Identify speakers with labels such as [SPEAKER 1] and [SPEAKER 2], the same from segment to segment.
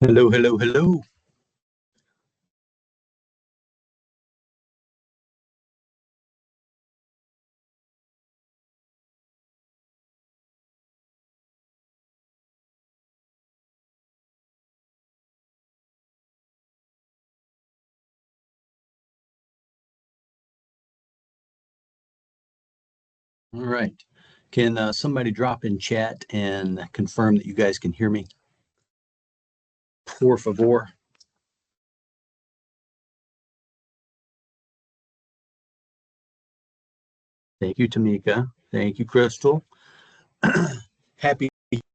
[SPEAKER 1] Hello, hello, hello. All right. Can somebody drop in chat and confirm that you guys can hear me? Por favor. Thank you, Tamika. Thank you, Crystal. Happy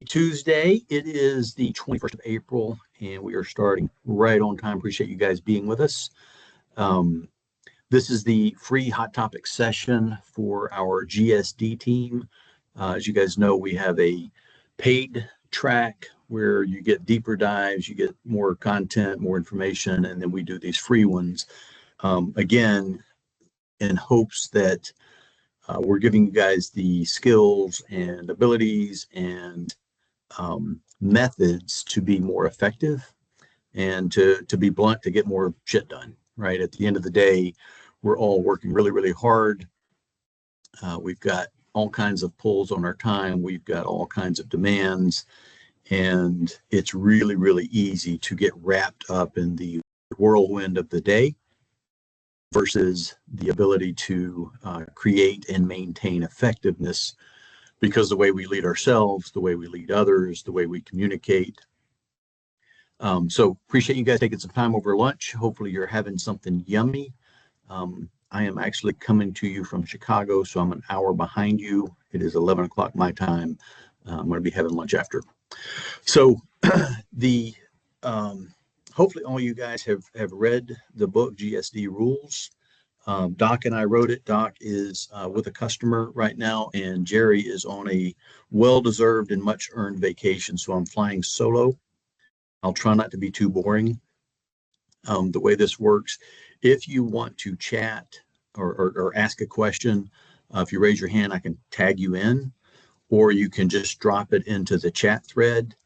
[SPEAKER 1] Tuesday. It is the 21st of April, and we are starting right on time. Appreciate you guys being with us. This is the free Hot Topic session for our GSD team. As you guys know, we have a paid track where you get deeper dives, you get more content, more information, and then we do these free ones. Again, in hopes that we're giving you guys the skills and abilities and methods to be more effective and to be blunt, to get more shit done, right? At the end of the day, we're all working really, really hard. We've got all kinds of pulls on our time. We've got all kinds of demands. And it's really, really easy to get wrapped up in the whirlwind of the day versus the ability to create and maintain effectiveness, because the way we lead ourselves, the way we lead others, the way we communicate. So appreciate you guys taking some time over lunch. Hopefully you're having something yummy. I am actually coming to you from Chicago, so I'm an hour behind you. It is 11 o'clock my time. I'm going to be having lunch after. So the hopefully all you guys have read the book GSD Rules. Doc and I wrote it. Doc is with a customer right now, and Jerry is on a well-deserved and much-earned vacation. So I'm flying solo. I'll try not to be too boring. The way this works, if you want to chat or ask a question, if you raise your hand, I can tag you in, or you can just drop it into the chat thread.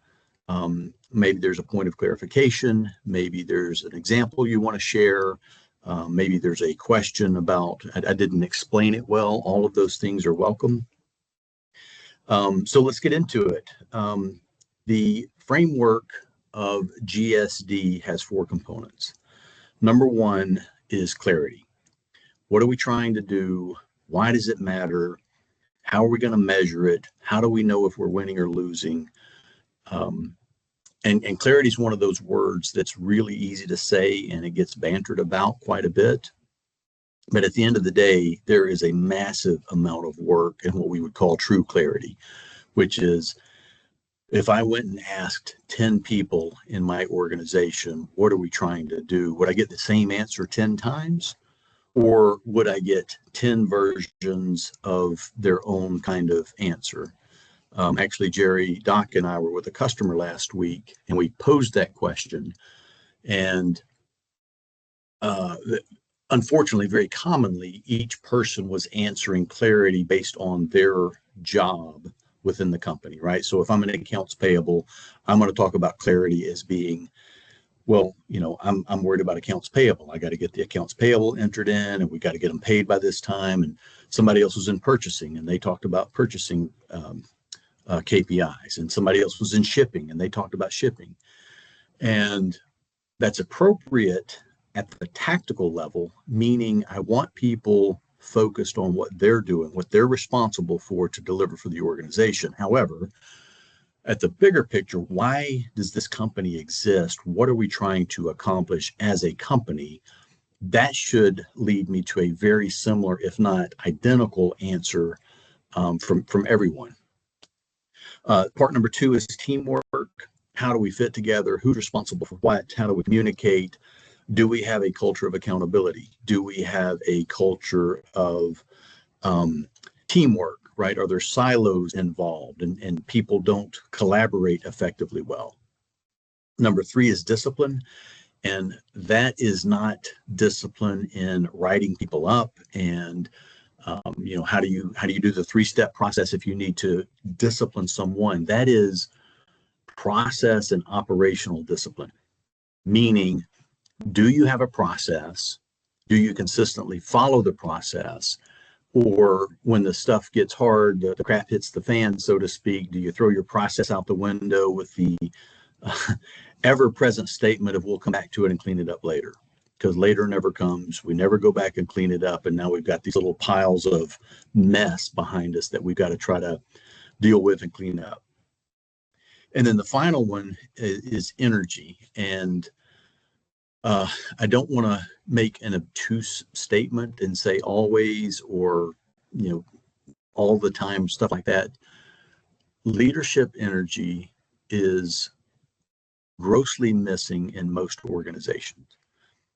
[SPEAKER 1] Maybe there's a point of clarification. Maybe there's an example you want to share. Maybe there's a question about, I didn't explain it well. All of those things are welcome. So let's get into it. The framework of GSD has 4 components. Number 1 is clarity. What are we trying to do? Why does it matter? How are we going to measure it? How do we know if we're winning or losing? And clarity is one of those words that's really easy to say, and it gets bantered about quite a bit. But at the end of the day, there is a massive amount of work in what we would call true clarity, which is, if I went and asked 10 people in my organization, what are we trying to do? Would I get the same answer 10 times? Or would I get 10 versions of their own kind of answer? Actually, Jerry, Doc, and I were with a customer last week, and we posed that question. And unfortunately, very commonly, each person was answering clarity based on their job within the company, right? So if I'm an accounts payable, I'm going to talk about clarity as being, well, I'm worried about accounts payable. I got to get the accounts payable entered in, and we got to get them paid by this time. And somebody else was in purchasing, and they talked about purchasing KPIs, and somebody else was in shipping, and they talked about shipping. And that's appropriate at the tactical level, meaning I want people focused on what they're doing, what they're responsible for to deliver for the organization. However, at the bigger picture, why does this company exist? What are we trying to accomplish as a company? That should lead me to a very similar, if not identical, answer from everyone. Part number 2 is teamwork. How do we fit together? Who's responsible for what? How do we communicate? Do we have a culture of accountability? Do we have a culture of teamwork, right? Are there silos involved and people don't collaborate effectively well? Number 3 is discipline. And that is not discipline in writing people up and how do you do the 3-step process if you need to discipline someone? That is process and operational discipline, meaning, do you have a process? Do you consistently follow the process? Or when the stuff gets hard, the crap hits the fan, so to speak, do you throw your process out the window with the ever-present statement of we'll come back to it and clean it up later? Because later never comes. We never go back and clean it up. And now we've got these little piles of mess behind us that we've got to try to deal with and clean up. And then the final one is energy. And I don't want to make an obtuse statement and say always or, all the time, stuff like that. Leadership energy is grossly missing in most organizations.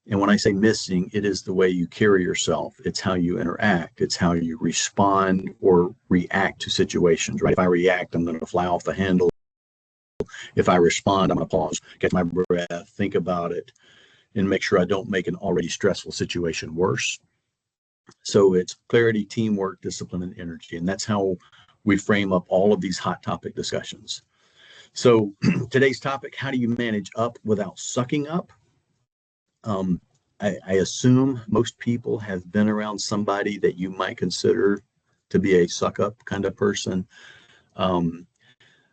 [SPEAKER 1] And when I say missing, it is the way you carry yourself. It's how you interact. It's how you respond or react to situations, right? If I react, I'm going to fly off the handle. If I respond, I'm going to pause, catch my breath, think about it, and make sure I don't make an already stressful situation worse. So it's clarity, teamwork, discipline, and energy. And that's how we frame up all of these hot topic discussions. So today's topic, how do you manage up without sucking up? I assume most people have been around somebody that you might consider to be a suck up kind of person.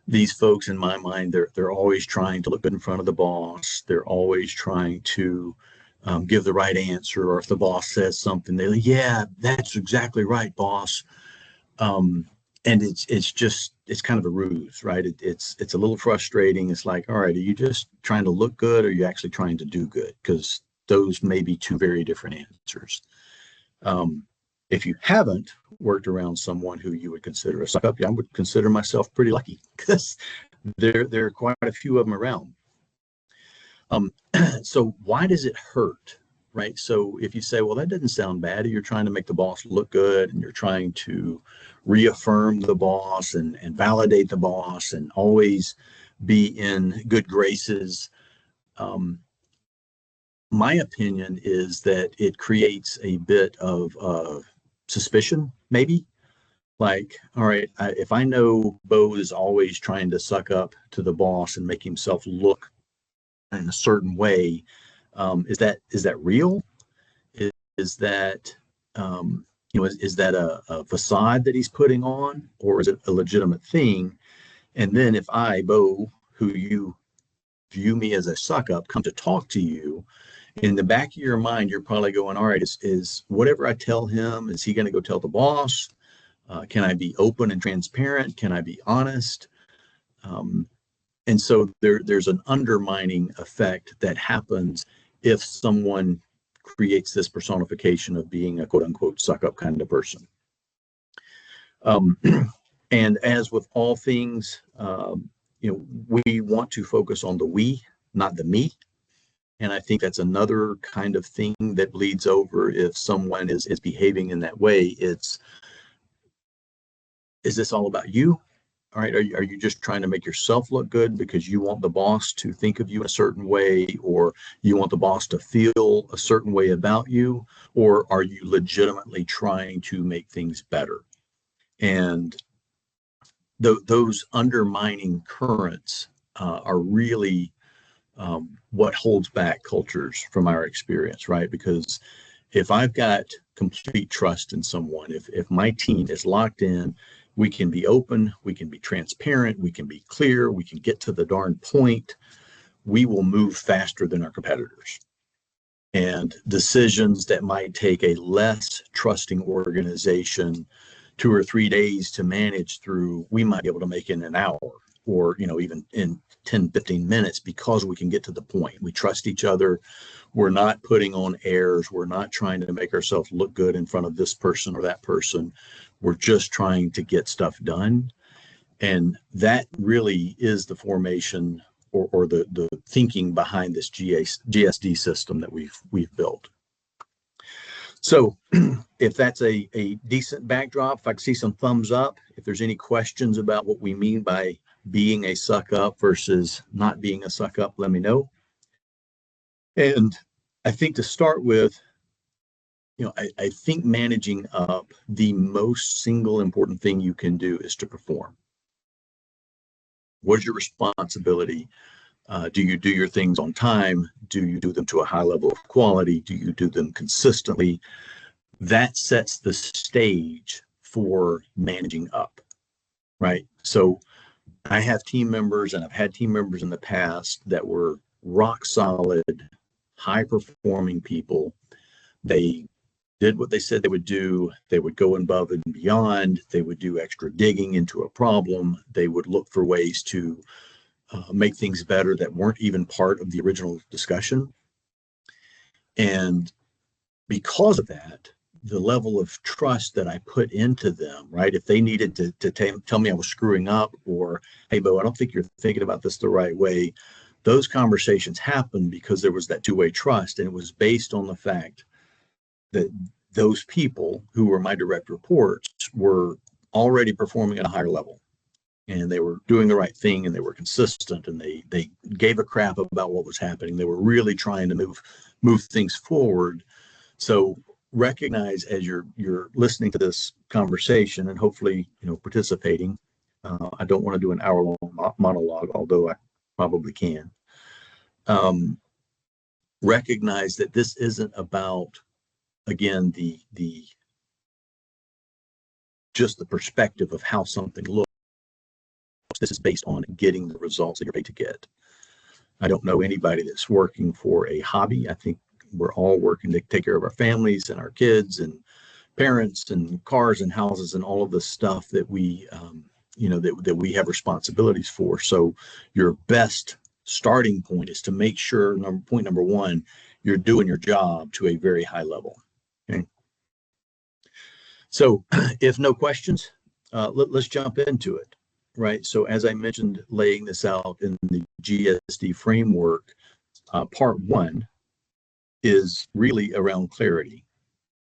[SPEAKER 1] These folks, in my mind, they're always trying to look good in front of the boss. They're always trying to give the right answer, or if the boss says something, they're like, yeah, that's exactly right, boss. And it's kind of a ruse, right? It's a little frustrating. It's like, all right, are you just trying to look good, or are you actually trying to do good? Because those may be two very different answers. If you haven't worked around someone who you would consider a suck up, I would consider myself pretty lucky, because there are quite a few of them around. So why does it hurt, right? So if you say, well, that doesn't sound bad, you're trying to make the boss look good, and you're trying to reaffirm the boss and validate the boss and always be in good graces. My opinion is that it creates a bit of suspicion, maybe. Like, all right, if I know Bo is always trying to suck up to the boss and make himself look in a certain way, is that real? Is that is that a facade that he's putting on, or is it a legitimate thing? And then if I, Bo, who you view me as a suck up, come to talk to you, in the back of your mind, you're probably going, all right, is whatever I tell him, is he going to go tell the boss? Can I be open and transparent? Can I be honest? And so there's an undermining effect that happens if someone creates this personification of being a quote unquote suck up kind of person. And as with all things, we want to focus on the we, not the me. And I think that's another kind of thing that bleeds over if someone is behaving in that way. Is this all about you? All right, are you just trying to make yourself look good because you want the boss to think of you a certain way, or you want the boss to feel a certain way about you, or are you legitimately trying to make things better? And those undermining currents are really what holds back cultures from our experience, right? Because if I've got complete trust in someone, if my team is locked in, we can be open, we can be transparent, we can be clear, we can get to the darn point, we will move faster than our competitors. And decisions that might take a less trusting organization 2 or 3 days to manage through, we might be able to make in an hour, or even in 10, 15 minutes, because we can get to the point. We trust each other. We're not putting on airs. We're not trying to make ourselves look good in front of this person or that person. We're just trying to get stuff done. And that really is the formation or the thinking behind this GSD system that we've built. So if that's a decent backdrop, if I can see some thumbs up, if there's any questions about what we mean by being a suck up versus not being a suck up, let me know. And I think to start with, I think managing up, the most single important thing you can do is to perform. What is your responsibility? Do you do your things on time? Do you do them to a high level of quality? Do you do them consistently? That sets the stage for managing up, right? So I have team members, and I've had team members in the past that were rock solid, high performing people. They did what they said they would do. They would go above and beyond. They would do extra digging into a problem. They would look for ways to make things better that weren't even part of the original discussion. And because of that, the level of trust that I put into them, right? If they needed to tell me I was screwing up, or, hey, Bo, I don't think you're thinking about this the right way, those conversations happened because there was that two-way trust. And it was based on the fact that those people who were my direct reports were already performing at a higher level. And they were doing the right thing, and they were consistent, and they gave a crap about what was happening. They were really trying to move things forward. So recognize, as you're listening to this conversation and hopefully participating. I don't want to do an hour-long monologue, although I probably can. Recognize that this isn't about, again, the just the perspective of how something looks. This is based on getting the results that you're paid to get. I don't know anybody that's working for a hobby. I think we're all working to take care of our families and our kids and parents and cars and houses and all of the stuff that we, that we have responsibilities for. So your best starting point is to make sure, point number one, you're doing your job to a very high level. Okay. So if no questions, let's jump into it. Right. So as I mentioned, laying this out in the GSD framework, part one is really around clarity.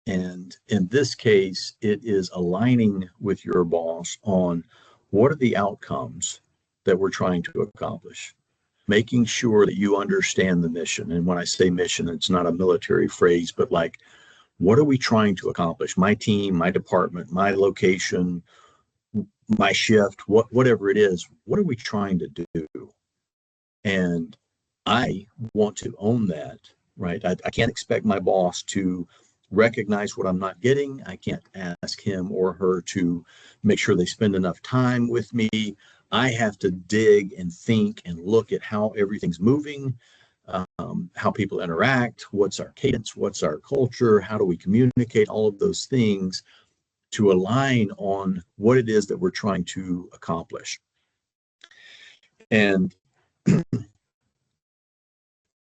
[SPEAKER 1] And in this case, it is aligning with your boss on what are the outcomes that we're trying to accomplish, making sure that you understand the mission. And when I say mission, it's not a military phrase, but like, what are we trying to accomplish? My team, my department, my location, my shift, whatever it is, what are we trying to do? And I want to own that, right? I can't expect my boss to recognize what I'm not getting. I can't ask him or her to make sure they spend enough time with me. I have to dig and think and look at how everything's moving, how people interact, what's our cadence, what's our culture, how do we communicate, all of those things, to align on what it is that we're trying to accomplish. And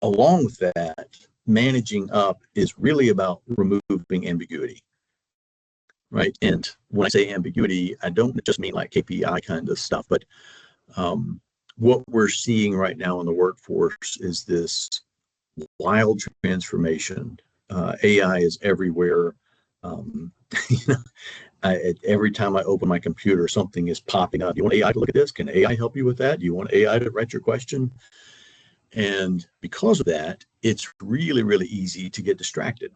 [SPEAKER 1] along with that, managing up is really about removing ambiguity, right? And when I say ambiguity, I don't just mean like KPI kind of stuff, but what we're seeing right now in the workforce is this wild transformation. AI is everywhere. Every time I open my computer, something is popping up. You want AI to look at this? Can AI help you with that? Do you want AI to write your question? And because of that, it's really, really easy to get distracted.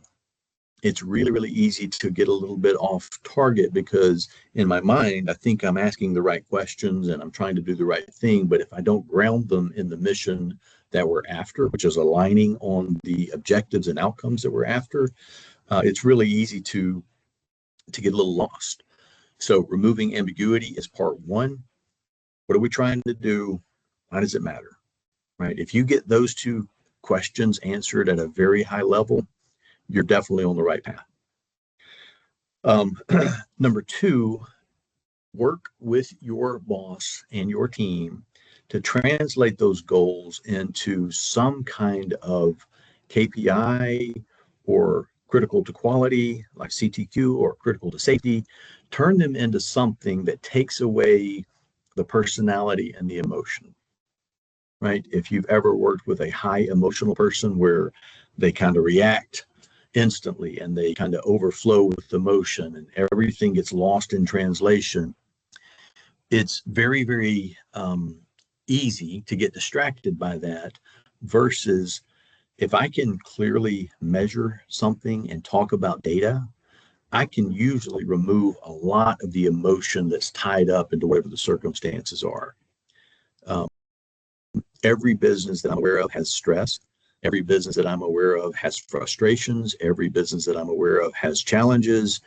[SPEAKER 1] It's really, really easy to get a little bit off target, because in my mind, I think I'm asking the right questions and I'm trying to do the right thing. But if I don't ground them in the mission that we're after, which is aligning on the objectives and outcomes that we're after, it's really easy to get a little lost. So removing ambiguity is part one. What are we trying to do? Why does it matter? Right? If you get those two questions answered at a very high level, you're definitely on the right path. Number two, work with your boss and your team to translate those goals into some kind of KPI or critical to quality, like CTQ, or critical to safety. Turn them into something that takes away the personality and the emotion, right? If you've ever worked with a high emotional person where they kind of react instantly and they kind of overflow with emotion and everything gets lost in translation, it's very, very easy to get distracted by that, versus if I can clearly measure something and talk about data, I can usually remove a lot of the emotion that's tied up into whatever the circumstances are. Um, every business that I'm aware of has stress. Every business that I'm aware of has frustrations. Every business that I'm aware of has challenges.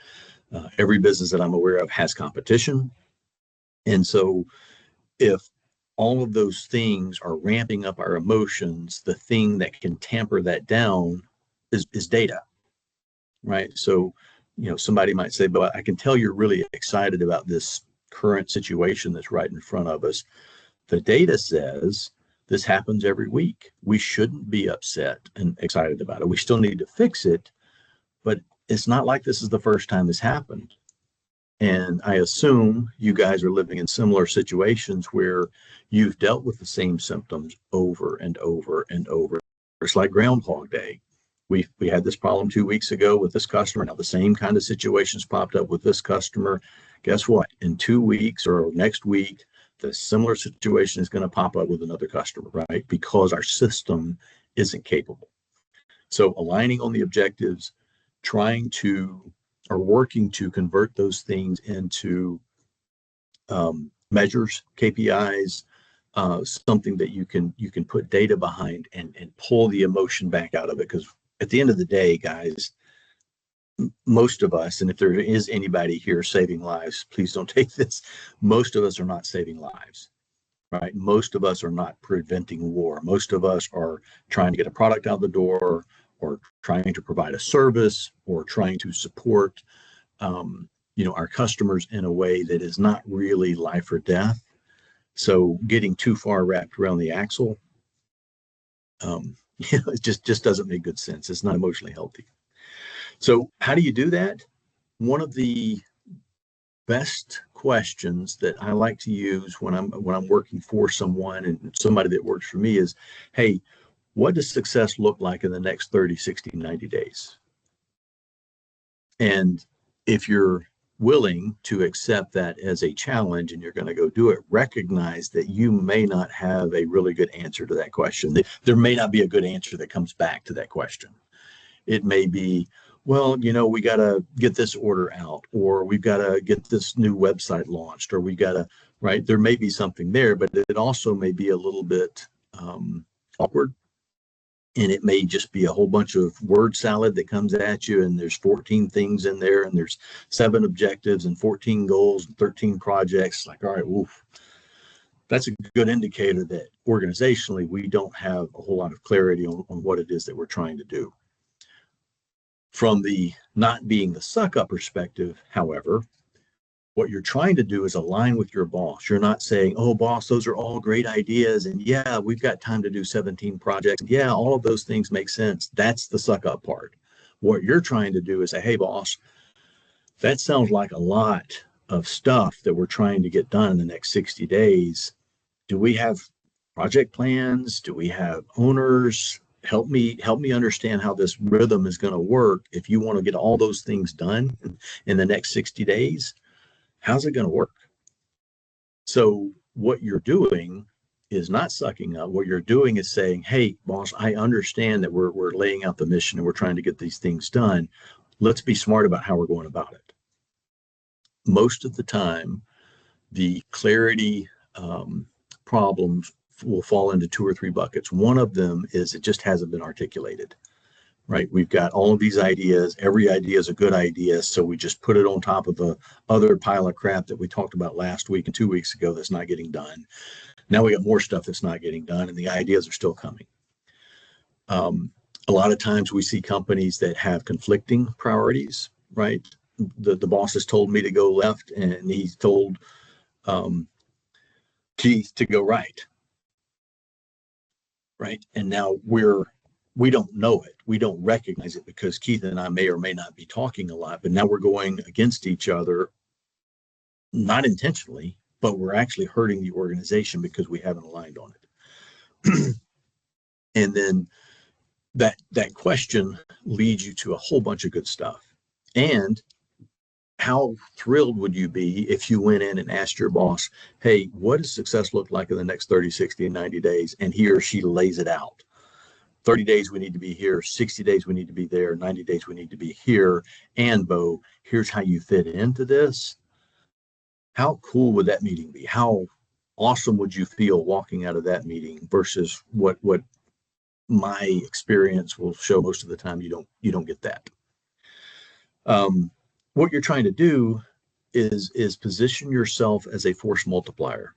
[SPEAKER 1] Every business that I'm aware of has competition. And so if all of those things are ramping up our emotions, the thing that can tamper that down is data, right? So, somebody might say, but I can tell you're really excited about this current situation that's right in front of us. The data says this happens every week. We shouldn't be upset and excited about it. We still need to fix it, but it's not like this is the first time this happened. And I assume you guys are living in similar situations where you've dealt with the same symptoms over and over and over. It's like Groundhog Day. We had this problem 2 weeks ago with this customer. Now the same kind of situations popped up with this customer. Guess what? In 2 weeks or next week, the similar situation is going to pop up with another customer, right? Because our system isn't capable. So aligning on the objectives, trying to or working to convert those things into measures, KPIs, something that you can put data behind and pull the emotion back out of it. Because at the end of the day, guys, most of us, and if there is anybody here saving lives, please don't take this. Most of us are not saving lives, right? Most of us are not preventing war. Most of us are trying to get a product out the door, or trying to provide a service, or trying to support our customers in a way that is not really life or death. So getting too far wrapped around the axle, it just doesn't make good sense. It's not emotionally healthy. So how do you do that? One of the best questions that I like to use when I'm working for someone and somebody that works for me is, hey, what does success look like in the next 30, 60, 90 days? And if you're willing to accept that as a challenge and you're going to go do it, recognize that you may not have a really good answer to that question. There may not be a good answer that comes back to that question. It may be, well, we got to get this order out, or we've got to get this new website launched, or we got to, right? There may be something there, but it also may be a little bit awkward. And it may just be a whole bunch of word salad that comes at you, and there's 14 things in there, and there's 7 objectives and 14 goals and 13 projects. Like, all right, woof. That's a good indicator that organizationally we don't have a whole lot of clarity on what it is that we're trying to do. From the not being the suck up perspective, however, what you're trying to do is align with your boss. You're not saying, oh, boss, those are all great ideas. And yeah, we've got time to do 17 projects. Yeah, all of those things make sense. That's the suck up part. What you're trying to do is say, hey, boss, that sounds like a lot of stuff that we're trying to get done in the next 60 days. Do we have project plans? Do we have owners? Help me understand how this rhythm is going to work. If you want to get all those things done in the next 60 days, how's it going to work? So what you're doing is not sucking up. What you're doing is saying, hey, boss, I understand that we're laying out the mission and we're trying to get these things done. Let's be smart about how we're going about it. Most of the time, the clarity problems will fall into 2 or 3 buckets. One of them is it just hasn't been articulated. Right? We've got all of these ideas. Every idea is a good idea. So we just put it on top of the other pile of crap that we talked about last week and 2 weeks ago that's not getting done. Now we got more stuff that's not getting done, and the ideas are still coming. A lot of times we see companies that have conflicting priorities, right? The boss has told me to go left, and he's told Keith to go right. Right? And now we don't know it. We don't recognize it because Keith and I may or may not be talking a lot, but now we're going against each other, not intentionally, but we're actually hurting the organization because we haven't aligned on it. And then that question leads you to a whole bunch of good stuff. And how thrilled would you be if you went in and asked your boss, hey, what does success look like in the next 30, 60, and 90 days? And he or she lays it out. 30 days we need to be here, 60 days we need to be there, 90 days we need to be here. And Bo, here's how you fit into this. How cool would that meeting be? How awesome would you feel walking out of that meeting versus what my experience will show most of the time you don't get that. What you're trying to do is position yourself as a force multiplier,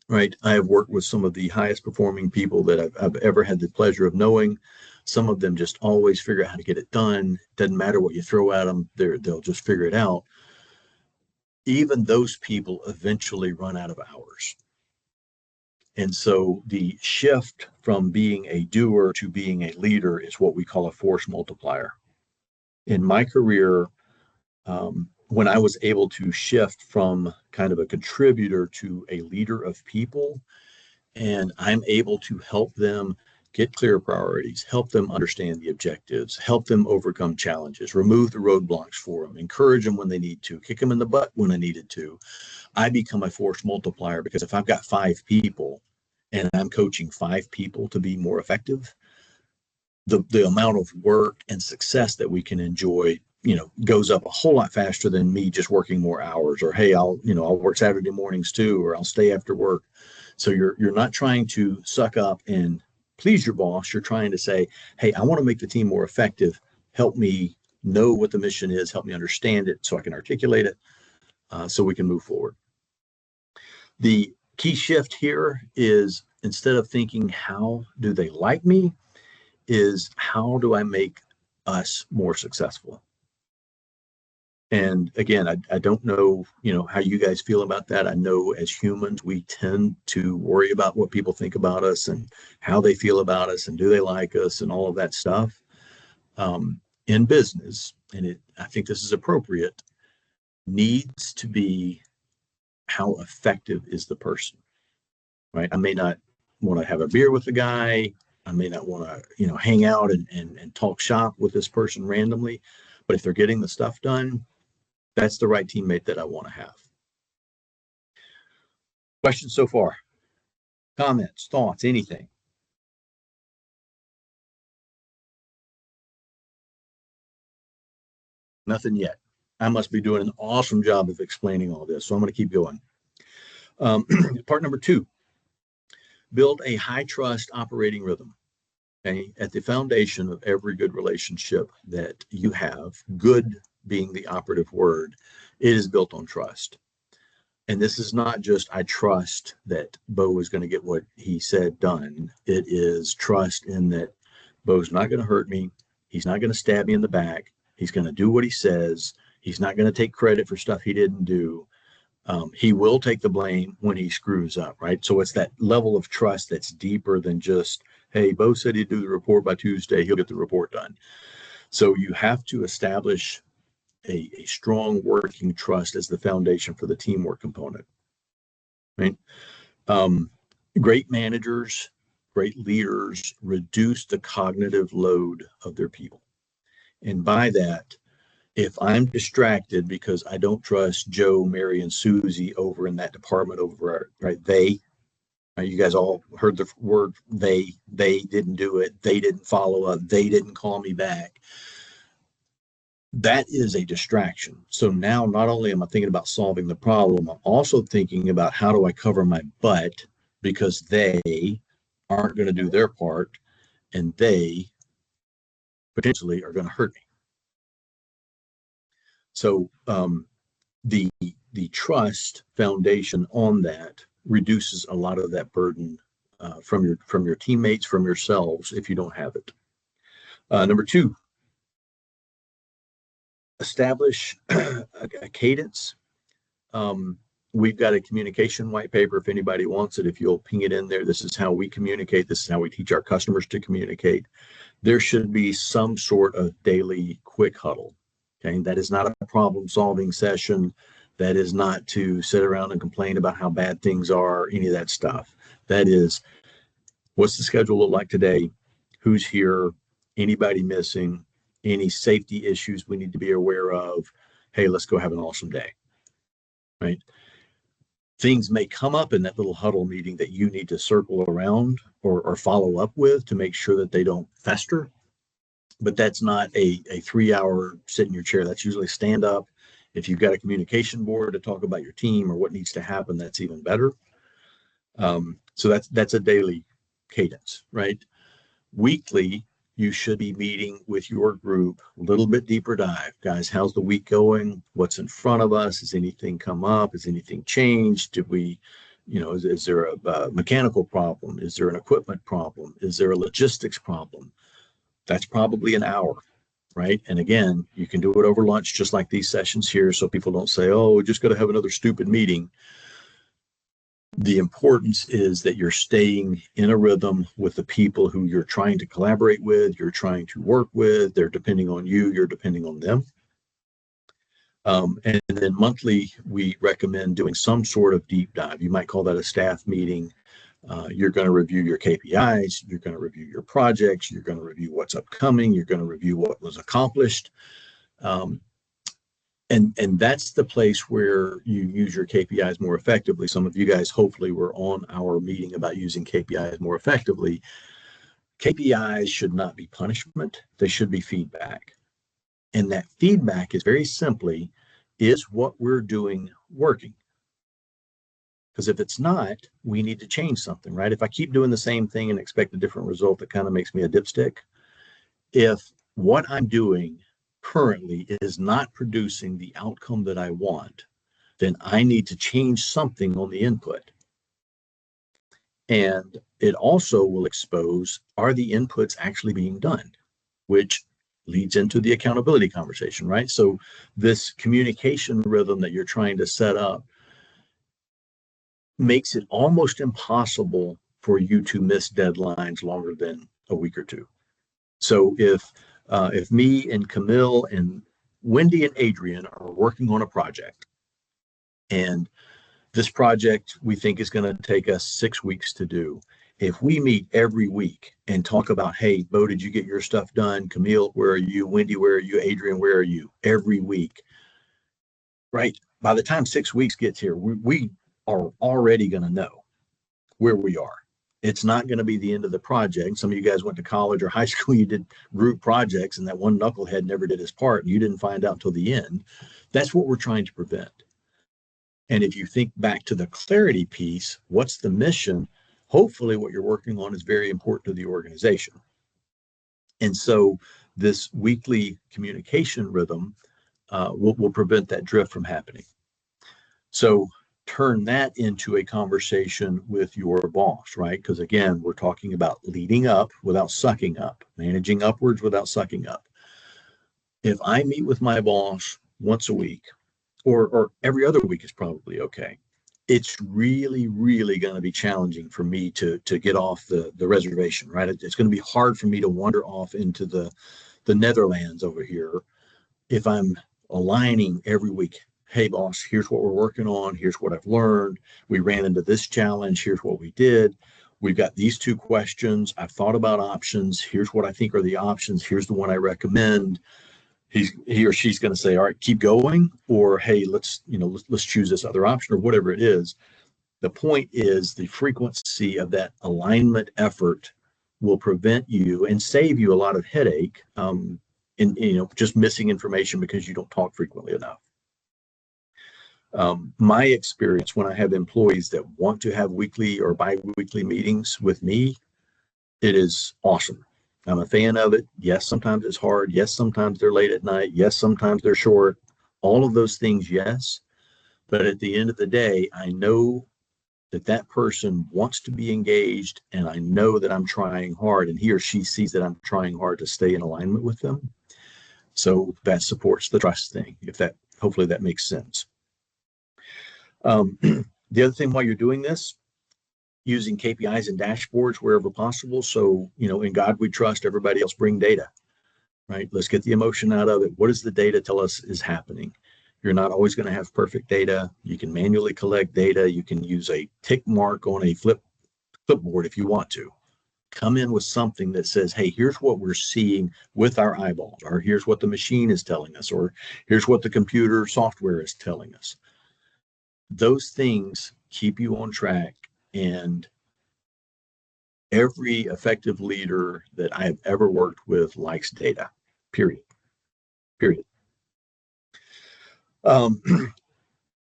[SPEAKER 1] right? I have worked with some of the highest performing people that I've ever had the pleasure of knowing. Some of them just always figure out how to get it done. Doesn't matter what you throw at them, they'll just figure it out. Even those people eventually run out of hours. And so the shift from being a doer to being a leader is what we call a force multiplier. In my career, when I was able to shift from kind of a contributor to a leader of people, and I'm able to help them get clear priorities, help them understand the objectives, help them overcome challenges, remove the roadblocks for them, encourage them when they need to, kick them in the butt when I needed to, I become a force multiplier, because if I've got 5 people and I'm coaching 5 people to be more effective, the amount of work and success that we can enjoy, goes up a whole lot faster than me just working more hours, or, hey, I'll work Saturday mornings too, or I'll stay after work. So you're not trying to suck up and please your boss. You're trying to say, hey, I want to make the team more effective. Help me know what the mission is. Help me understand it so I can articulate it, so we can move forward. The key shift here is, instead of thinking, how do they like me, is how do I make us more successful? And again, I don't know, how you guys feel about that. I know as humans, we tend to worry about what people think about us and how they feel about us and do they like us and all of that stuff. In business, and I think this is appropriate, needs to be, how effective is the person, right? I may not want to have a beer with the guy. I may not want to, hang out and talk shop with this person randomly, but if they're getting the stuff done, that's the right teammate that I want to have. Questions so far? Comments, thoughts, anything? Nothing yet. I must be doing an awesome job of explaining all this, so I'm going to keep going. Part number 2, build a high trust operating rhythm. Okay? At the foundation of every good relationship that you have, good being the operative word, it is built on trust. And this is not just, I trust that Bo is going to get what he said done. It is trust in that Bo's not going to hurt me. He's not going to stab me in the back. He's going to do what he says. He's not going to take credit for stuff he didn't do. He will take the blame when he screws up, right? So it's that level of trust that's deeper than just, hey, Bo said he'd do the report by Tuesday. He'll get the report done. So you have to establish a strong working trust as the foundation for the teamwork component, right? Great managers, great leaders reduce the cognitive load of their people. And by that, if I'm distracted because I don't trust Joe, Mary, and Susie over in that department over, right? You guys all heard the word they didn't do it. They didn't follow up. They didn't call me back. That is a distraction. So now not only am I thinking about solving the problem, I'm also thinking about, how do I cover my butt because they aren't going to do their part and they potentially are going to hurt me. So the trust foundation on that reduces a lot of that burden from your teammates, from yourselves, if you don't have it. Number 2, establish a cadence. We've got a communication white paper. If anybody wants it, if you'll ping it in there, this is how we communicate. This is how we teach our customers to communicate. There should be some sort of daily quick huddle. Okay, that is not a problem-solving session. That is not to sit around and complain about how bad things are, any of that stuff. That is, what's the schedule look like today? Who's here? Anybody missing? Any safety issues we need to be aware of? Hey, let's go have an awesome day, right? Things may come up in that little huddle meeting that you need to circle around or follow up with to make sure that they don't fester. But that's not a 3-hour sit in your chair. That's usually stand up. If you've got a communication board to talk about your team or what needs to happen, that's even better. So that's a daily cadence, right? Weekly, you should be meeting with your group, a little bit deeper dive. Guys, how's the week going? What's in front of us? Has anything come up? Has anything changed? Did we, is there a mechanical problem? Is there an equipment problem? Is there a logistics problem? That's probably an hour, right? And again, you can do it over lunch, just like these sessions here, so people don't say, oh, we're just going to have another stupid meeting. The importance is that you're staying in a rhythm with the people who you're trying to collaborate with, you're trying to work with, they're depending on you, you're depending on them. And then monthly, we recommend doing some sort of deep dive. You might call that a staff meeting. You're going to review your KPIs, you're going to review your projects, you're going to review what's upcoming, you're going to review what was accomplished. And that's the place where you use your KPIs more effectively. Some of you guys hopefully were on our meeting about using KPIs more effectively. KPIs should not be punishment. They should be feedback. And that feedback is very simply, is what we're doing working? Because if it's not, we need to change something, right? If I keep doing the same thing and expect a different result, that kind of makes me a dipstick. If what I'm doing currently is not producing the outcome that I want, then I need to change something on the input. And it also will expose, are the inputs actually being done? Which leads into the accountability conversation, right? So this communication rhythm that you're trying to set up makes it almost impossible for you to miss deadlines longer than a week or two. So if me and Camille and Wendy and Adrian are working on a project, and this project we think is going to take us 6 weeks to do, if we meet every week and talk about, hey, Bo, did you get your stuff done? Camille, where are you? Wendy, where are you? Adrian, where are you? Every week, right? By the time 6 weeks gets here, we are already going to know where we are. It's not going to be the end of the project. Some of you guys went to college or high school, you did group projects, and that one knucklehead never did his part, and you didn't find out till the end. That's what we're trying to prevent. And if you think back to the clarity piece, what's the mission? Hopefully what you're working on is very important to the organization. And so this weekly communication rhythm will prevent that drift from happening. So turn that into a conversation with your boss, right? Because again, we're talking about leading up without sucking up, managing upwards without sucking up. If I meet with my boss once a week, or every other week is probably okay, it's really, really going to be challenging for me to get off the reservation, right? It's going to be hard for me to wander off into the Netherlands over here if I'm aligning every week. Hey, boss, here's what we're working on. Here's what I've learned. We ran into this challenge. Here's what we did. We've got these 2 questions. I've thought about options. Here's what I think are the options. Here's the one I recommend. He or she's going to say, all right, keep going, or hey, let's choose this other option, or whatever it is. The point is the frequency of that alignment effort will prevent you and save you a lot of headache in just missing information because you don't talk frequently enough. My experience when I have employees that want to have weekly or bi-weekly meetings with me, it is awesome. I'm a fan of it. Yes, sometimes it's hard. Yes, sometimes they're late at night. Yes, sometimes they're short. All of those things, yes. But at the end of the day, I know that person wants to be engaged, and I know that I'm trying hard, and he or she sees that I'm trying hard to stay in alignment with them. So that supports the trust thing, hopefully that makes sense. The other thing while you're doing this, using KPIs and dashboards wherever possible. So, in God we trust, everybody else bring data, right? Let's get the emotion out of it. What does the data tell us is happening? You're not always going to have perfect data. You can manually collect data. You can use a tick mark on a flipboard if you want to. Come in with something that says, hey, here's what we're seeing with our eyeballs, or here's what the machine is telling us, or here's what the computer software is telling us. Those things keep you on track. And every effective leader that I have ever worked with likes data, period.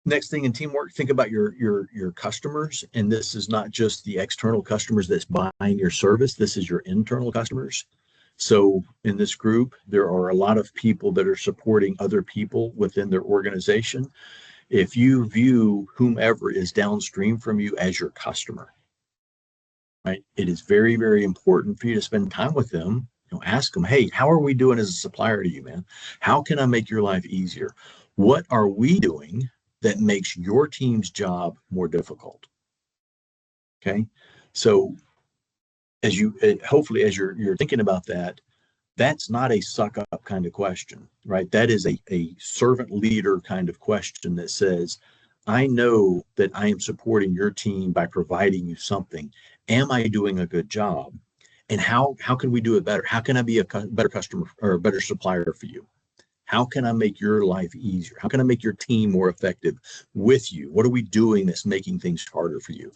[SPEAKER 1] Next thing in teamwork, think about your customers. And this is not just the external customers that's buying your service. This is your internal customers. So in this group, there are a lot of people that are supporting other people within their organization. If you view whomever is downstream from you as your customer, right, it is very, very important for you to spend time with them. Ask them, hey, how are we doing as a supplier to you, man? How can I make your life easier? What are we doing that makes your team's job more difficult? Okay. So as you hopefully as you're thinking about that, that's not a suck up kind of question, right? That is a servant leader kind of question that says, I know that I am supporting your team by providing you something. Am I doing a good job? And how can we do it better? How can I be a better customer or a better supplier for you? How can I make your life easier? How can I make your team more effective with you? What are we doing that's making things harder for you?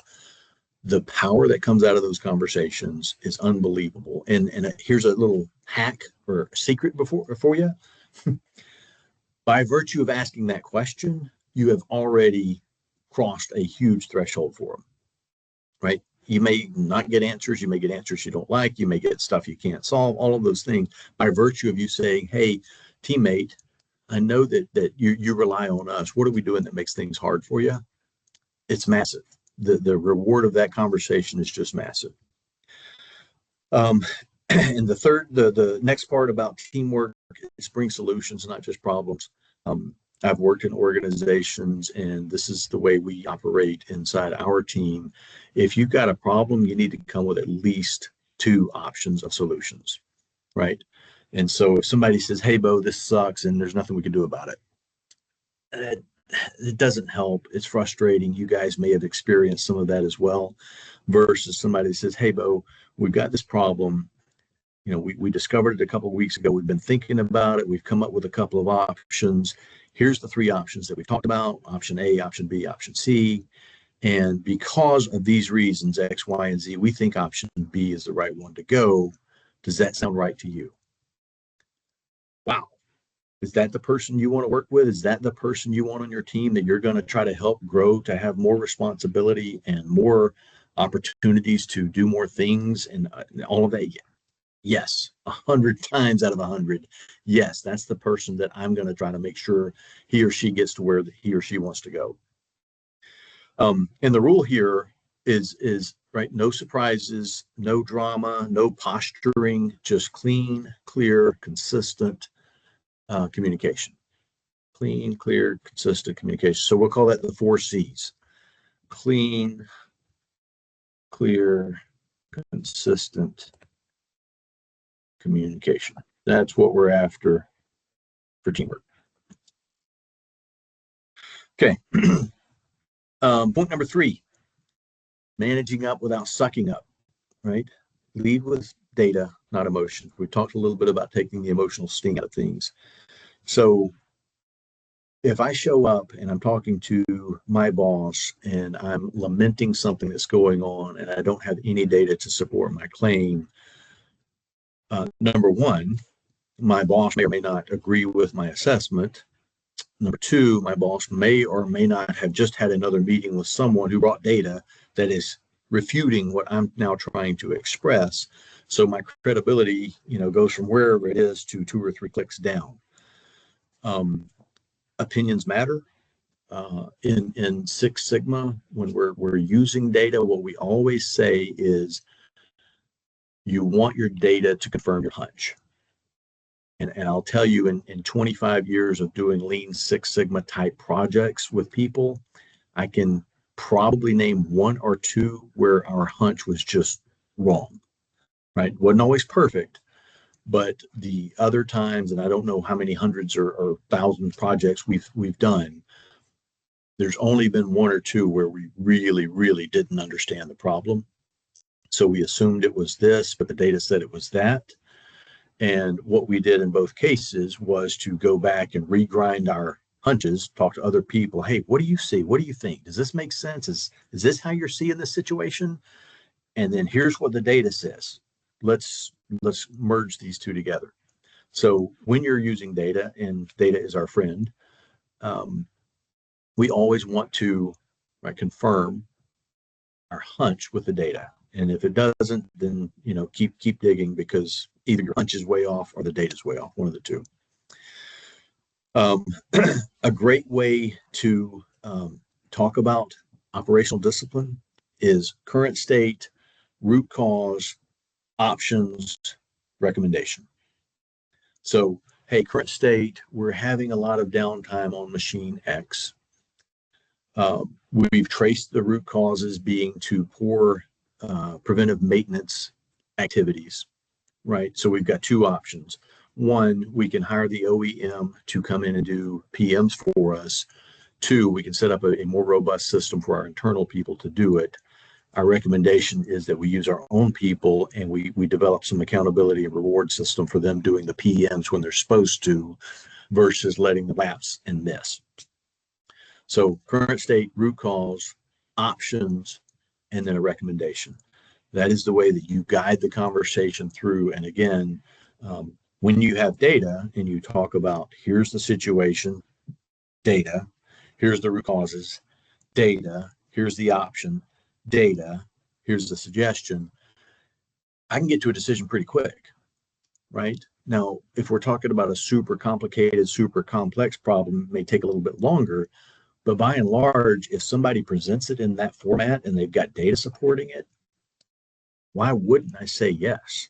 [SPEAKER 1] The power that comes out of those conversations is unbelievable. And here's a little hack or secret for you. By virtue of asking that question, you have already crossed a huge threshold for them, right? You may not get answers. You may get answers you don't like. You may get stuff you can't solve, all of those things. By virtue of you saying, hey, teammate, I know that you rely on us. What are we doing that makes things hard for you? It's massive. The reward of that conversation is just massive. And the next part about teamwork is bring solutions, not just problems. I've worked in organizations, and this is the way we operate inside our team. If you've got a problem, you need to come with at least two options of solutions, right? And so if somebody says, hey, Bo, this sucks and there's nothing we can do about it, it doesn't help. It's frustrating. You guys may have experienced some of that as well, versus somebody says, hey, Bo, we've got this problem. We discovered it a couple of weeks ago. We've been thinking about it. We've come up with a couple of options. Here's the three options that we've talked about: option A, option B, option C. And because of these reasons, X, Y, and Z, we think option B is the right one to go. Does that sound right to you? Wow. Is that the person you want to work with? Is that the person you want on your team that you're going to try to help grow to have more responsibility and more opportunities to do more things and all of that? Yes, 100 times out of 100. Yes, that's the person that I'm going to try to make sure he or she gets to where he or she wants to go. And the rule here is right. No surprises, no drama, no posturing, just clean, clear, consistent communication. Clean, clear, consistent communication. So we'll call that the 4 C's: clean, clear, consistent communication. That's what we're after for teamwork. Okay. Point number 3, managing up without sucking up, right? Lead with data, not emotion. We talked a little bit about taking the emotional sting out of things. So if I show up and I'm talking to my boss and I'm lamenting something that's going on and I don't have any data to support my claim, number 1, my boss may or may not agree with my assessment. Number 2, my boss may or may not have just had another meeting with someone who brought data that is refuting what I'm now trying to express. So my credibility, goes from wherever it is to 2 or 3 clicks down. Opinions matter. In Six Sigma, when we're using data, what we always say is you want your data to confirm your hunch. And I'll tell you, in 25 years of doing Lean Six Sigma type projects with people, I can probably name 1 or 2 where our hunch was just wrong, right? Wasn't always perfect, but the other times, and I don't know how many hundreds or thousands of projects we've done, there's only been 1 or 2 where we really, really didn't understand the problem. So we assumed it was this, but the data said it was that. And what we did in both cases was to go back and regrind our hunches, talk to other people. Hey, what do you see? What do you think? Does this make sense? Is this how you're seeing this situation? And then here's what the data says. Let's merge these 2 together. So when you're using data, and data is our friend, we always want to, right, confirm our hunch with the data. And if it doesn't, then, you know, keep digging, because either your hunch is way off or the data is way off, one of the two. A great way to talk about operational discipline is current state, root cause, options, recommendation. So, hey, current state, we're having a lot of downtime on machine X. We've traced the root causes being to poor preventive maintenance activities, right? So we've got two options. One, we can hire the OEM to come in and do PMs for us. Two, we can set up a more robust system for our internal people to do it. Our recommendation is that we use our own people, and we develop some accountability and reward system for them doing the PMs when they're supposed to, versus letting them lapse and miss. So current state, root cause, options, and then a recommendation. That is the way that you guide the conversation through. And again, when you have data and you talk about, here's the situation, data, here's the root causes, data, here's the option, data, here's the suggestion, I can get to a decision pretty quick, right? Now, if we're talking about a super complicated, super complex problem, it may take a little bit longer. But by and large, if somebody presents it in that format and they've got data supporting it, why wouldn't I say yes?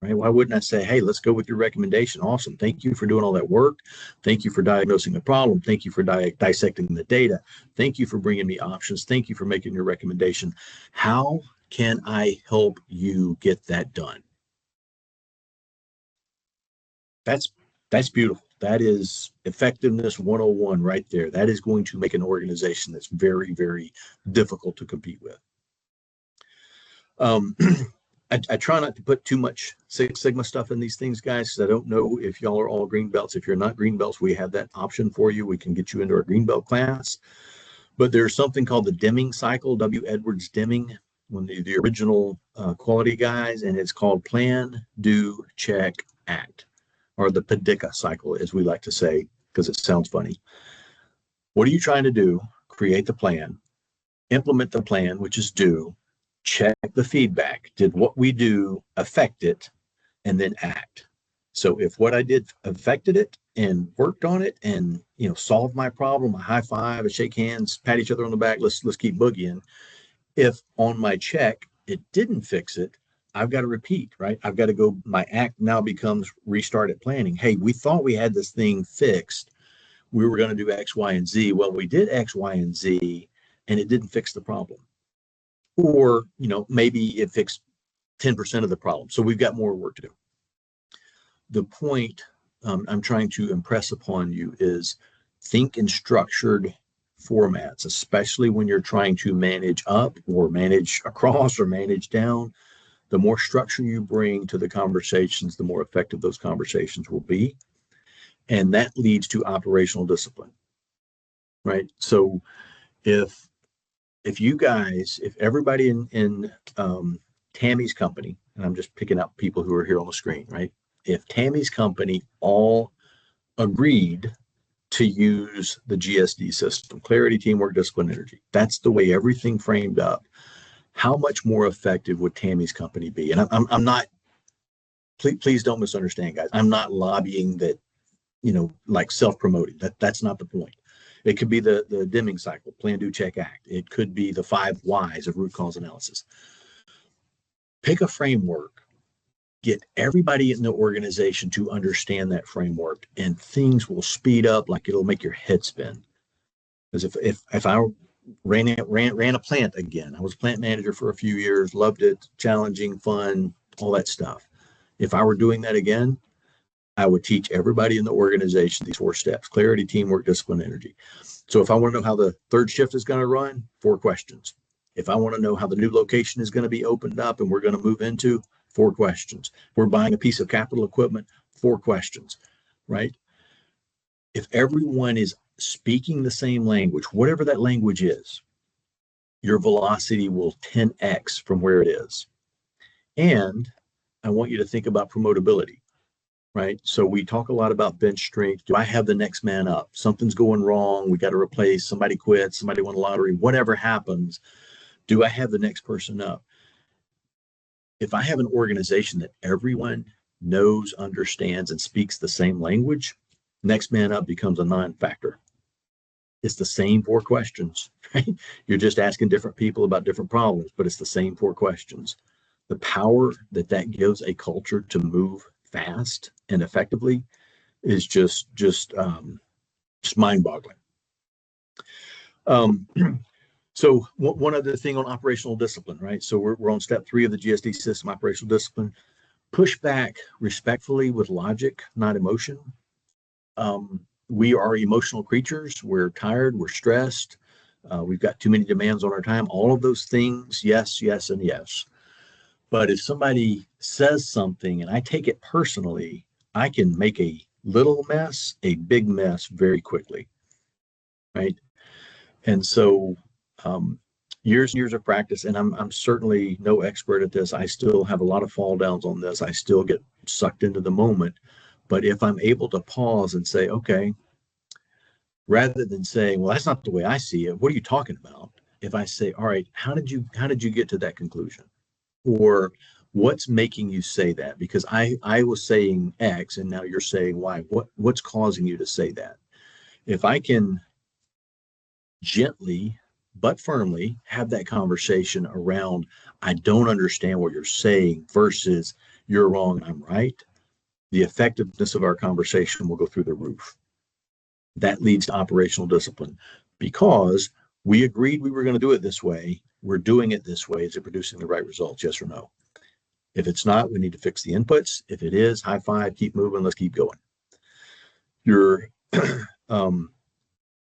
[SPEAKER 1] Right? Why wouldn't I say, hey, let's go with your recommendation? Awesome. Thank you for doing all that work. Thank you for diagnosing the problem. Thank you for dissecting the data. Thank you for bringing me options. Thank you for making your recommendation. How can I help you get that done? That's beautiful. That is effectiveness 101 right there. That is going to make an organization that's very, very difficult to compete with. I try not to put too much Six Sigma stuff in these things, guys, because I don't know if y'all are all green belts. If you're not green belts, we have that option for you. We can get you into our green belt class. But there's something called the Deming cycle, W. Edwards Deming, one of the original quality guys, and it's called plan, do, check, act, or the PDCA cycle, as we like to say, because it sounds funny. What are you trying to do? Create the plan, implement the plan, which is do, check the feedback. Did what we do affect it? And then act. So if what I did affected it and worked on it and, you know, solved my problem, a high five, a shake hands, pat each other on the back, let's keep boogieing. If on my check it didn't fix it, I've got to repeat, right? I've got to go, my act now becomes restart at planning. Hey, we thought we had this thing fixed. We were going to do X, Y, and Z. Well, we did X, Y, and Z, and it didn't fix the problem. Or, you know, maybe it fixed 10% of the problem. So we've got more work to do. The point I'm trying to impress upon you is think in structured formats, especially when you're trying to manage up or manage across or manage down. The more structure you bring to the conversations, the more effective those conversations will be. And that leads to operational discipline, right? So if you guys, if everybody in Tammy's company, and I'm just picking up people who are here on the screen, right? If Tammy's company all agreed to use the GSD system, clarity, teamwork, discipline, energy, that's the way everything framed up, how much more effective would Tammy's company be? And I'm not, please don't misunderstand, guys. I'm not lobbying that, you know, like self-promoting. That's not the point. It could be the Deming cycle, plan, do, check, act. It could be the 5 whys of root cause analysis. Pick a framework, get everybody in the organization to understand that framework, and things will speed up like it'll make your head spin. Because if I ran a plant again, I was a plant manager for a few years, loved it, challenging, fun, all that stuff. If I were doing that again, I would teach everybody in the organization these 4 steps: clarity, teamwork, discipline, energy. So if I want to know how the third shift is going to run, 4 questions. If I want to know how the new location is going to be opened up and we're going to move into, 4 questions. We're buying a piece of capital equipment, 4 questions, right? If everyone is speaking the same language, whatever that language is, your velocity will 10x from where it is. And I want you to think about promotability. right? So we talk a lot about bench strength. Do I have the next man up? Something's going wrong. We got to replace, somebody quits, somebody won a lottery, whatever happens. Do I have the next person up? If I have an organization that everyone knows, understands, and speaks the same language, next man up becomes a non-factor. It's the same four questions, right? You're just asking different people about different problems, but it's the same four questions. The power that that gives a culture to move fast and effectively is just mind-boggling. So one other thing on operational discipline, right? So we're on step 3 of the GSD system, operational discipline. Push back respectfully with logic, not emotion. We are emotional creatures. We're tired. We're stressed. We've got too many demands on our time. All of those things, yes, yes, and yes. But if somebody says something and I take it personally, I can make a little mess, a big mess very quickly, right? And so years and years of practice, and I'm certainly no expert at this. I still have a lot of fall downs on this. I still get sucked into the moment. But if I'm able to pause and say, okay, rather than saying, well, that's not the way I see it, what are you talking about? If I say, all right, how did you get to that conclusion? Or what's making you say that? Because I was saying X and now you're saying Y. What's causing you to say that? If I can gently but firmly have that conversation around, I don't understand what you're saying versus you're wrong, I'm right, the effectiveness of our conversation will go through the roof. That leads to operational discipline because we agreed we were going to do it this way. We're doing it this way. Is it producing the right results? Yes or no? If it's not, we need to fix the inputs. If it is, high five, keep moving, let's keep going. Your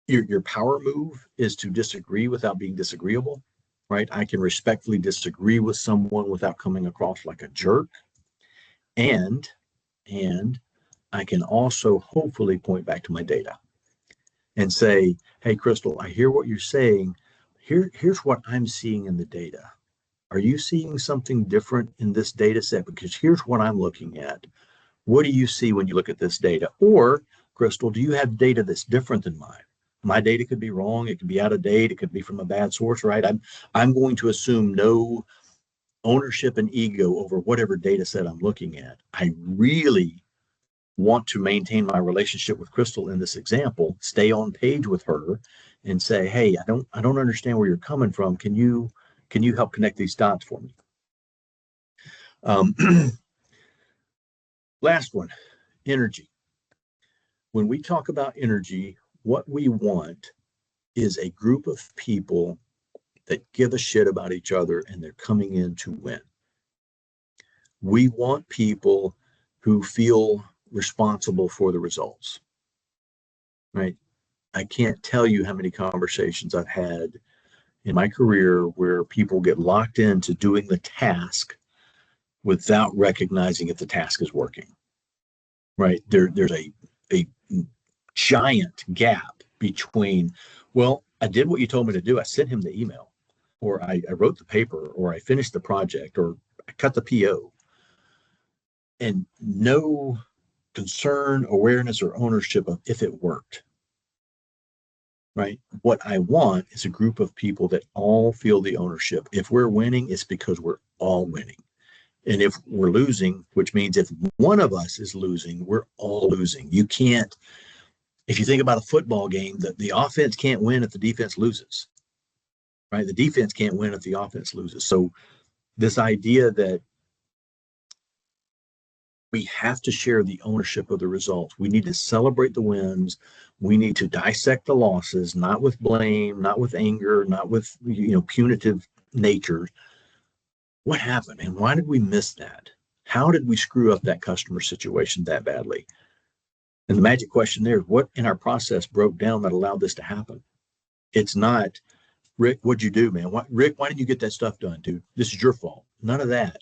[SPEAKER 1] your power move is to disagree without being disagreeable, right? I can respectfully disagree with someone without coming across like a jerk. And I can also hopefully point back to my data and say, hey, Crystal, I hear what you're saying. Here's what I'm seeing in the data. Are you seeing something different in this data set? Because here's what I'm looking at. What do you see when you look at this data? Or, Crystal, do you have data that's different than mine? My data could be wrong. It could be out of date. It could be from a bad source, right? I'm going to assume no ownership and ego over whatever data set I'm looking at. I really want to maintain my relationship with Crystal in this example, stay on page with her and say, hey, I don't understand where you're coming from. Can you help connect these dots for me? Last one, energy. When we talk about energy, what we want is a group of people that give a shit about each other and they're coming in to win. We want people who feel responsible for the results, right? I can't tell you how many conversations I've had in my career where people get locked into doing the task without recognizing if the task is working, right? There's a giant gap between, well, I did what you told me to do. I sent him the email, or I wrote the paper, or I finished the project, or I cut the PO. And no concern, awareness, or ownership of if it worked, right? What I want is a group of people that all feel the ownership. If we're winning, it's because we're all winning. And if we're losing, which means if one of us is losing, we're all losing. You can't, if you think about a football game, the offense can't win if the defense loses, right? The defense can't win if the offense loses. So this idea that we have to share the ownership of the results. We need to celebrate the wins. We need to dissect the losses, not with blame, not with anger, not with punitive nature. What happened and why did we miss that? How did we screw up that customer situation that badly? And the magic question there is what in our process broke down that allowed this to happen? It's not, Rick, what'd you do, man? Rick, why didn't you get that stuff done, dude? This is your fault. None of that.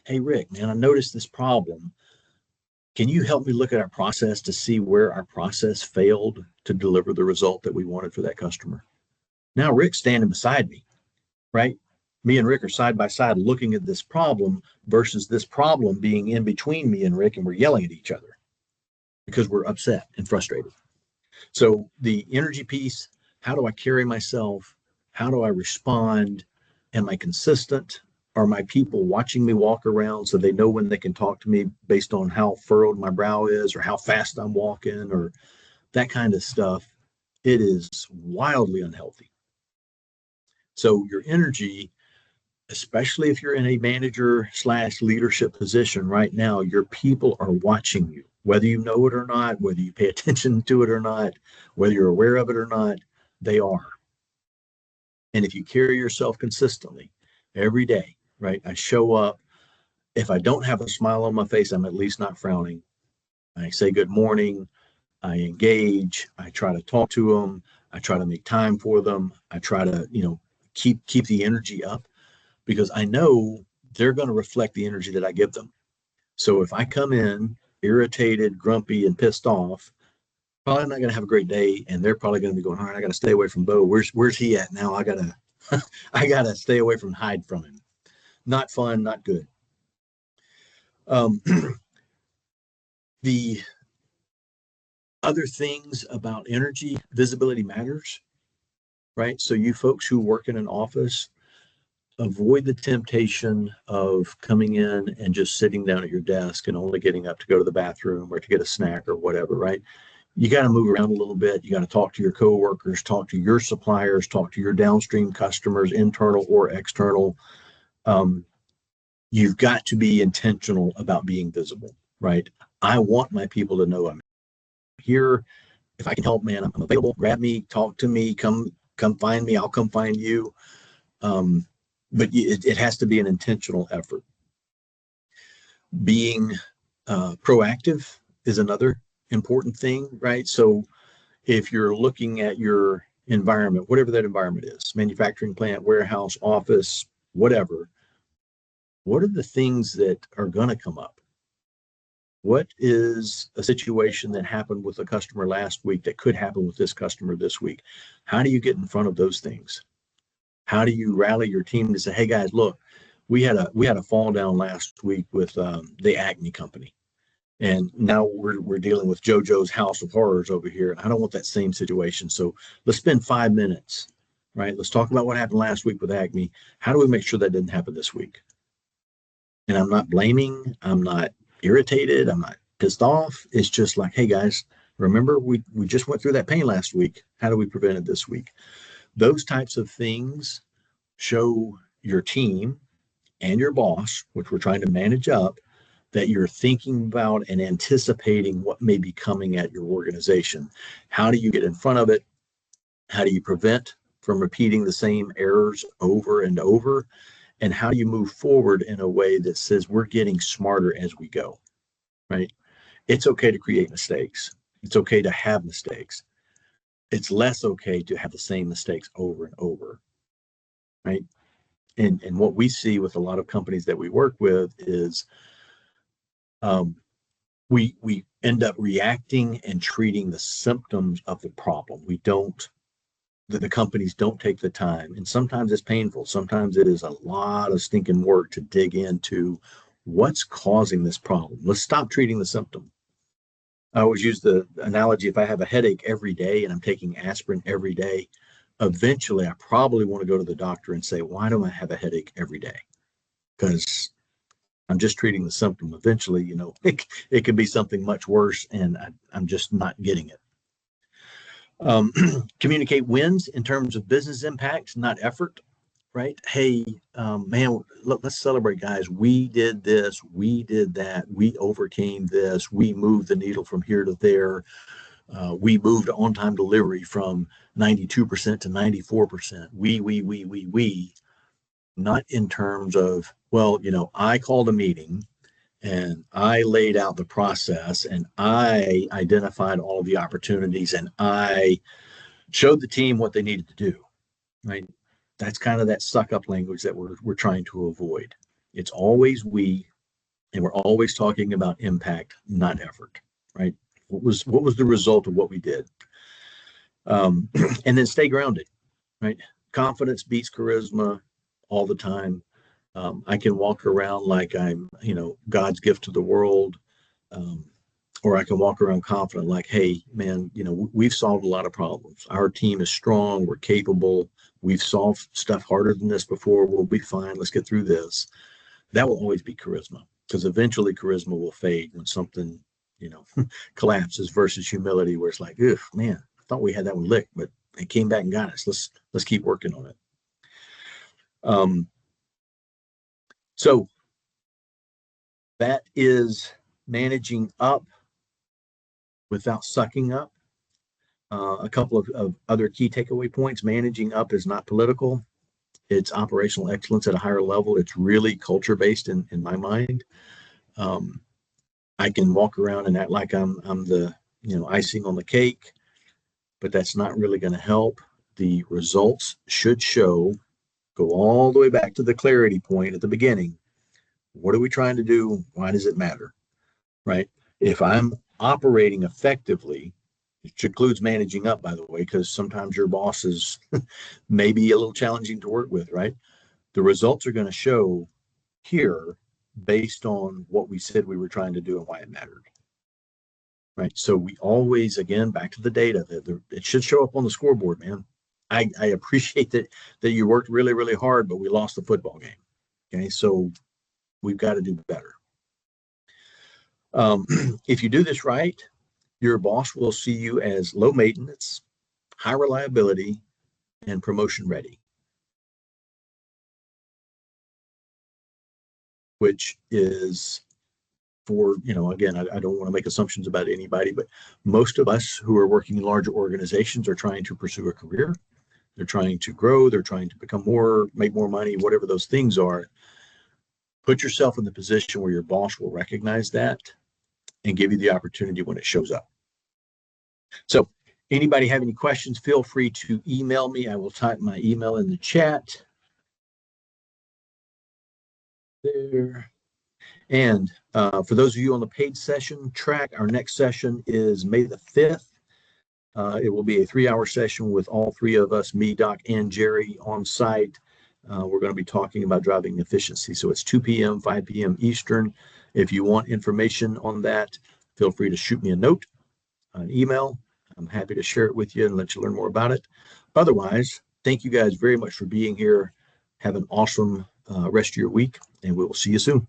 [SPEAKER 1] Hey, Rick, man, I noticed this problem. Can you help me look at our process to see where our process failed to deliver the result that we wanted for that customer? Now Rick's standing beside me, right? Me and Rick are side by side looking at this problem versus this problem being in between me and Rick, and we're yelling at each other. because we're upset and frustrated. So the energy piece, how do I carry myself? How do I respond? Am I consistent? Are my people watching me walk around so they know when they can talk to me based on how furrowed my brow is or how fast I'm walking or that kind of stuff? It is wildly unhealthy. So your energy, especially if you're in a manager / leadership position right now, your people are watching you, whether you know it or not, whether you pay attention to it or not, whether you're aware of it or not, they are. And if you carry yourself consistently every day, right? I show up. If I don't have a smile on my face, I'm at least not frowning. I say good morning. I engage. I try to talk to them. I try to make time for them. I try to, keep the energy up because I know they're going to reflect the energy that I give them. So if I come in irritated, grumpy, and pissed off, probably not going to have a great day, and they're probably going to be going, all right, I got to stay away from Bo. Where's he at now? I gotta I gotta stay away from hide from him. Not fun, not good. Um, the other things about energy, visibility matters, right? So you folks who work in an office, avoid the temptation of coming in and just sitting down at your desk and only getting up to go to the bathroom or to get a snack or whatever, right? You got to move around a little bit. You got to talk to your coworkers, talk to your suppliers, talk to your downstream customers, internal or external. You've got to be intentional about being visible, right? I want my people to know I'm here. If I can help, man, I'm available. Grab me, talk to me, come find me. I'll come find you. But it has to be an intentional effort. Being proactive is another important thing, right? So if you're looking at your environment, whatever that environment is, manufacturing plant, warehouse, office, whatever, what are the things that are going to come up? What is a situation that happened with a customer last week that could happen with this customer this week? How do you get in front of those things? How do you rally your team to say, hey guys, look, we had a fall down last week with the Acme company. And now we're dealing with JoJo's House of Horrors over here. I don't want that same situation. So let's spend 5 minutes, right? Let's talk about what happened last week with Acme. How do we make sure that didn't happen this week? And I'm not blaming. I'm not irritated. I'm not pissed off. It's just like, hey guys, remember we just went through that pain last week. How do we prevent it this week? Those types of things show your team and your boss, which we're trying to manage up, that you're thinking about and anticipating what may be coming at your organization. How do you get in front of it? How do you prevent from repeating the same errors over and over? And how do you move forward in a way that says we're getting smarter as we go, right? It's okay to create mistakes. It's okay to have mistakes. It's less okay to have the same mistakes over and over, right? And what we see with a lot of companies that we work with is we end up reacting and treating the symptoms of the problem. We don't, the companies don't take the time, and sometimes it's painful. Sometimes it is a lot of stinking work to dig into what's causing this problem. Let's stop treating the symptom. I always use the analogy, if I have a headache every day and I'm taking aspirin every day, eventually I probably want to go to the doctor and say, why do I have a headache every day? Because I'm just treating the symptom. Eventually, it could be something much worse, and I'm just not getting it. Communicate wins in terms of business impact, not effort, right? Hey, man, let's celebrate, guys. We did this, we did that, we overcame this, we moved the needle from here to there. We moved on-time delivery from 92% to 94%. We, not in terms of, well, I called a meeting and I laid out the process and I identified all of the opportunities and I showed the team what they needed to do, right? That's kind of that suck up language that we're trying to avoid. It's always we, and we're always talking about impact, not effort, right? What was the result of what we did? And then stay grounded, right? Confidence beats charisma all the time. I can walk around like I'm, God's gift to the world, or I can walk around confident like, hey, man, we've solved a lot of problems. Our team is strong. We're capable. We've solved stuff harder than this before. We'll be fine. Let's get through this. That will always be charisma, because eventually charisma will fade when something, collapses, versus humility, where it's like, ugh, man, I thought we had that one licked, but it came back and got us. Let's keep working on it. So that is managing up without sucking up. A couple of other key takeaway points. Managing up is not political. It's operational excellence at a higher level. It's really culture-based in my mind. I can walk around and act like I'm the icing on the cake, but that's not really going to help. The results should show, go all the way back to the clarity point at the beginning. What are we trying to do? Why does it matter? Right? If I'm operating effectively, which includes managing up, by the way, because sometimes your boss is maybe a little challenging to work with, right? The results are going to show here based on what we said we were trying to do and why it mattered. Right. So we always, again, back to the data, it should show up on the scoreboard, man. I appreciate that you worked really, really hard, but we lost the football game. Okay. So we've got to do better. If you do this right, your boss will see you as low maintenance, high reliability, and promotion ready, which is for, again, I don't want to make assumptions about anybody, but most of us who are working in larger organizations are trying to pursue a career. They're trying to grow. They're trying to become more, make more money, whatever those things are. Put yourself in the position where your boss will recognize that and give you the opportunity when it shows up. So anybody have any questions, feel free to email me. I will type my email in the chat there. And for those of you on the paid session track, our next session is May the 5th. It will be a 3-hour session with all three of us, me, Doc, and Jerry on site. We're going to be talking about driving efficiency. So it's 2 p.m., 5 p.m. Eastern. If you want information on that, feel free to shoot me a note, an email. I'm happy to share it with you and let you learn more about it. Otherwise, thank you guys very much for being here. Have an awesome rest of your week, and we will see you soon.